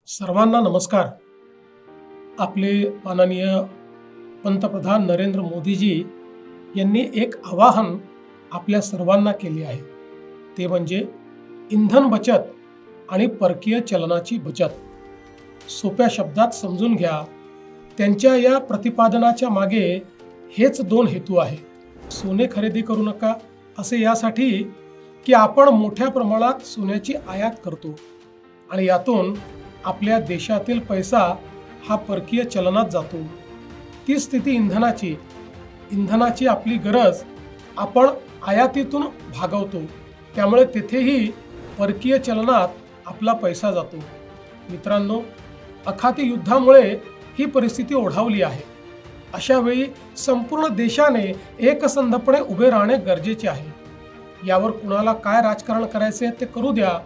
सर्वांना नमस्कार। आपले माननीय पंतप्रधान नरेंद्र मोदीजी यांनी एक आवाहन आपल्या सर्वांना केले आहे, ते म्हणजे इंधन बचत आणि परकीय चलनाची बचत। सोप्या शब्दात समजून घ्या, त्यांच्या या प्रतिपादनाच्या मागे हेच दोन हेतू आहेत। सोने खरेदी करू नका असे यासाठी की आपण मोठ्या प्रमाणात सोन्याची आयात करतो आणि यातून आपल्या देशातील पैसा हा परकीय चलनात जातो। ती स्थिती इंधनाची आपली गरज आपण आयातीतून भागवतो, त्यामुळे तेथेही परकीय चलनात आपला पैसा जातो। मित्रांनो, अखाती युद्धामुळे ही परिस्थिती ओढावली आहे। अशा वेळी संपूर्ण देशाने एकसंधपणे उभे राहणे गरजेचे आहे। यावर कुणाला काय राजकारण करायचे ते करू द्या,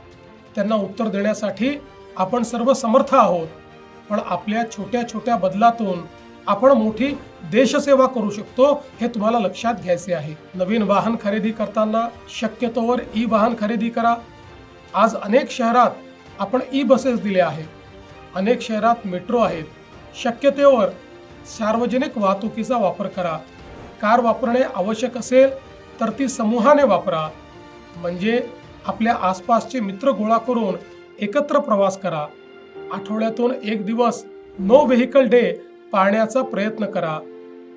त्यांना उत्तर देण्यासाठी आपण सर्व समर्थ आहोत। पण आपल्या छोट्या छोट्या बदलातून आपण मोठी देशसेवा करू शकतो, हे तुम्हाला लक्षात घ्यायचे आहे। नवीन वाहन खरेदी करताना शक्यतोवर ई वाहन खरेदी करा। आज अनेक शहरात आपण ई बसेस दिले आहेत, अनेक शहरात मेट्रो आहेत। शक्यतोवर सार्वजनिक वाहतुकीचा वापर करा। कार वापरणे आवश्यक असेल तर ती समूहाने वापरा, म्हणजे आपल्या आसपासचे मित्र गोळा करून एकत्र प्रवास करा। आठवड्यातून एक दिवस नो व्हेकल डे पाळण्याचा प्रयत्न करा।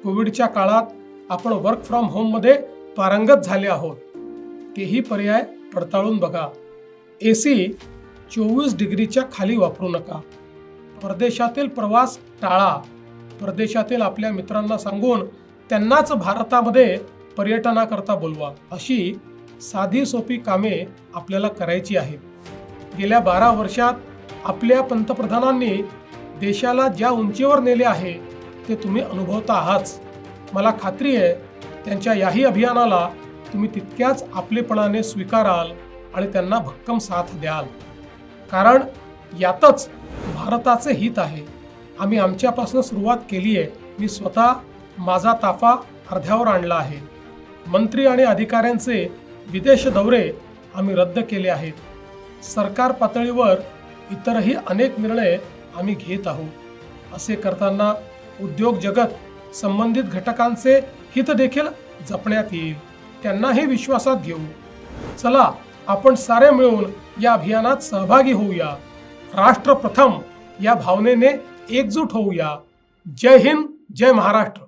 कोविडच्या काळात आपण वर्क फ्रॉम होम मध्ये पारंगत झाले आहोत, तेही पर्याय पडताळून बघा। एसी 24 डिग्रीच्या खाली वापरू नका। परदेशातील प्रवास टाळा। परदेशातील आपल्या मित्रांना सांगून त्यांनाच भारतामध्ये पर्यटनाकरता बोलवा। अशी साधी सोपी कामे आपल्याला करायची आहेत। गेल्या 12 वर्षात आपल्या पंतप्रधानांनी देशाला ज्या उंचीवर नेले आहे ते तुम्ही अनुभवता आहात। मला खात्री आहे त्यांच्या याही अभियानाला तुम्ही तितक्याच आपलेपणाने स्वीकाराल आणि त्यांना भक्कम साथ द्याल, कारण यातच भारताचे हित आहे। आम्ही आमच्यापासून सुरुवात केली आहे। मी स्वतः माझा ताफा अर्ध्यावर आणला आहे। मंत्री आणि अधिकाऱ्यांचे विदेश दौरे आम्ही रद्द केले आहेत। सरकार पातळीवर इतरही अनेक निर्णय आम्ही घेत आहोत। असे करताना उद्योग जगत, संबंधित घटकांचे हित देखील जपण्यात येईल, त्यांनाही विश्वासात घेऊ। चला, आपण सारे मिळून या अभियानात सहभागी होऊया। राष्ट्र प्रथम या भावनेने एकजूट होऊया। जय हिंद, जय महाराष्ट्र।